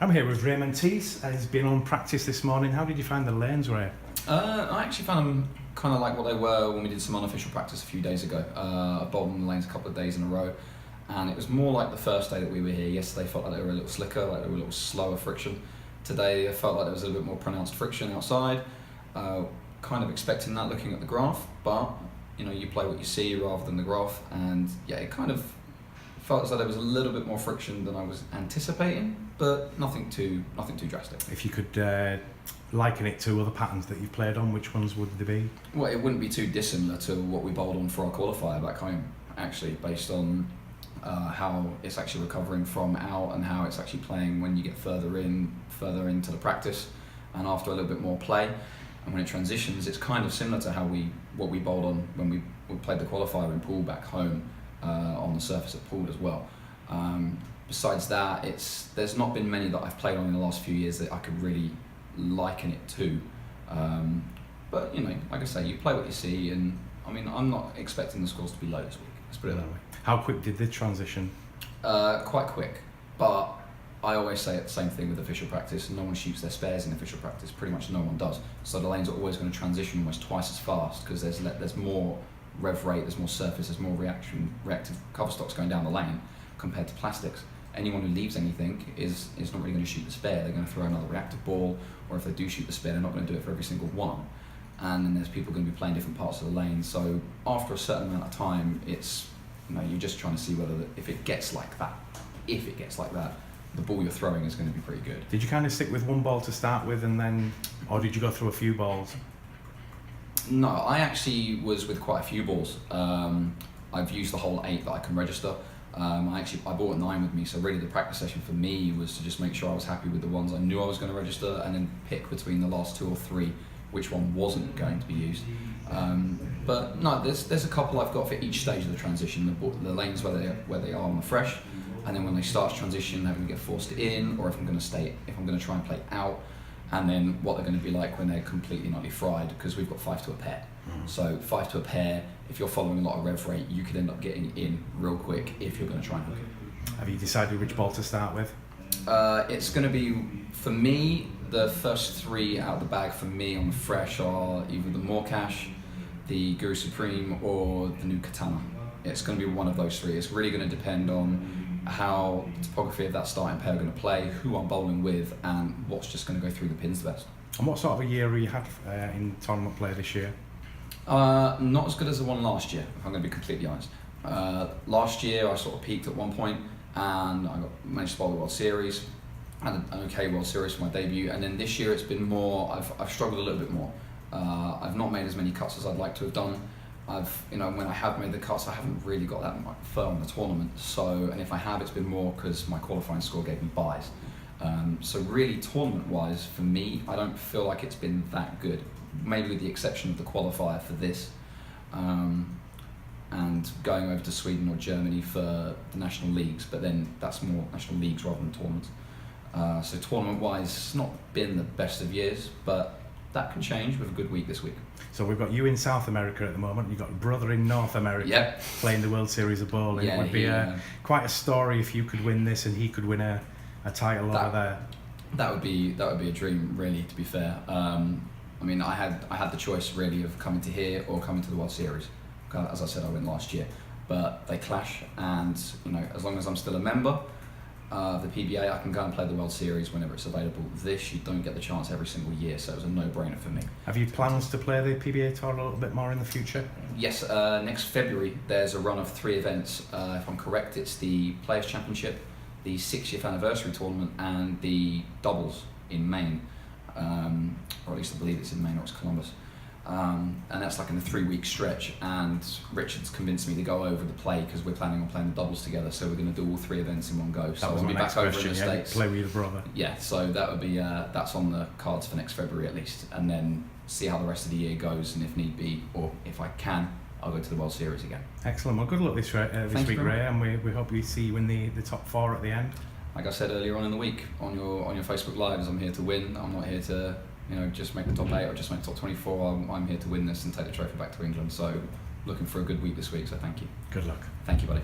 I'm here with Raymond Teece. He's been on practice this morning. How did you find the lanes, Ray? I actually found them kind of like what they were when we did some unofficial practice a few days ago. I bowled on the lanes a couple of days in a row, and it was more like the first day that we were here. Yesterday felt like they were a little slicker, like they were a little slower friction. Today I felt like there was a little bit more pronounced friction outside. Kind of expecting that looking at the graph, but you play what you see rather than the graph, and yeah, it kind of felt as though there was a little bit more friction than I was anticipating, but nothing too drastic. If you could liken it to other patterns that you've played on, which ones would they be? Well, it wouldn't be too dissimilar to what we bowled on for our qualifier back home, actually, based on how it's actually recovering from out and how it's actually playing when you get further into the practice and after a little bit more play. And when it transitions, it's kind of similar to what we bowled on when we played the qualifier in pool back home on the surface at pool as well. Besides that, there's not been many that I've played on in the last few years that I could really liken it to. But like I say, you play what you see, and I'm not expecting the scores to be low this week. Let's put it that way. How quick did the transition? Quite quick, but I always say the same thing with official practice. No one shoots their spares in official practice. Pretty much no one does. So the lanes are always going to transition almost twice as fast because there's more rev rate, there's more surface, there's more reactive cover stocks going down the lane compared to plastics. Anyone who leaves anything is not really going to shoot the spare. They're going to throw another reactive ball, or if they do shoot the spare, they're not going to do it for every single one. And then there's people going to be playing different parts of the lane. So after a certain amount of time, it's you're just trying to see whether if it gets like that, the ball you're throwing is going to be pretty good. Did you kind of stick with one ball to start with, or did you go through a few balls? No, I actually was with quite a few balls. I've used the whole 8 that I can register. I brought a 9 with me, so really the practice session for me was to just make sure I was happy with the ones I knew I was going to register, and then pick between the last 2 or 3 which one wasn't going to be used. But no, there's a couple I've got for each stage of the transition. The lanes where they are on the fresh, and then when they start transition, they're going to get forced in, or if I'm going to try and play out, and then what they're going to be like when they're completely nightly fried, because we've got 5 to a pair. So 5 to a pair, if you're following a lot of rev rate, you could end up getting in real quick if you're going to try and hook it. Have you decided which ball to start with? It's going to be, for me, the first 3 out of the bag for me on the fresh are either the Morcash, the Guru Supreme, or the new Katana. It's going to be one of those 3. It's really going to depend on how the topography of that starting pair are going to play, who I'm bowling with, and what's just going to go through the pins the best. And what sort of a year have you had in tournament play this year? Not as good as the one last year, if I'm going to be completely honest. Last year I sort of peaked at one point, and I managed to bowl the World Series. I had an okay World Series for my debut, and then this year it's been more, I've struggled a little bit more. I've not made as many cuts as I'd like to have done. When I have made the cuts, I haven't really got that far in the tournament. And if I have, it's been more because my qualifying score gave me buys. So really, tournament-wise, for me, I don't feel like it's been that good. Maybe with the exception of the qualifier for this, and going over to Sweden or Germany for the national leagues. But then that's more national leagues rather than tournaments. So tournament-wise, it's not been the best of years, but that can change with a good week this week. So we've got you in South America at the moment. You've got a brother in North America playing the World Series of Bowling. Yeah, it would be quite a story if you could win this and he could win a title over there. That would be a dream, really. To be fair, I had the choice really of coming to here or coming to the World Series. As I said, I went last year, but they clash, and as long as I'm still a member of the PBA, I can go and play the World Series whenever it's available. This, you don't get the chance every single year, so it was a no-brainer for me. Have you plans to play the PBA tour a little bit more in the future? Yes, next February there's a run of 3 events. If I'm correct, it's the Players' Championship, the 60th anniversary tournament, and the doubles in Maine, or at least I believe it's in Maine or it's Columbus. And that's like in a 3-week stretch, and Richard's convinced me to go over the play because we're planning on playing the doubles together, so we're going to do all 3 events in one go. So I'll be back over in the States. Play with your brother. Yeah, so that would be that's on the cards for next February at least, and then see how the rest of the year goes, and if need be, or if I can, I'll go to the World Series again. Excellent. Well, good luck this week, Ray, and we hope we see you in the top 4 at the end. Like I said earlier on in the week on your Facebook Lives, I'm here to win. I'm not here to just make the top 8 or just make the top 24. I'm here to win this and take the trophy back to England. So looking for a good week this week, so thank you. Good luck. Thank you, buddy.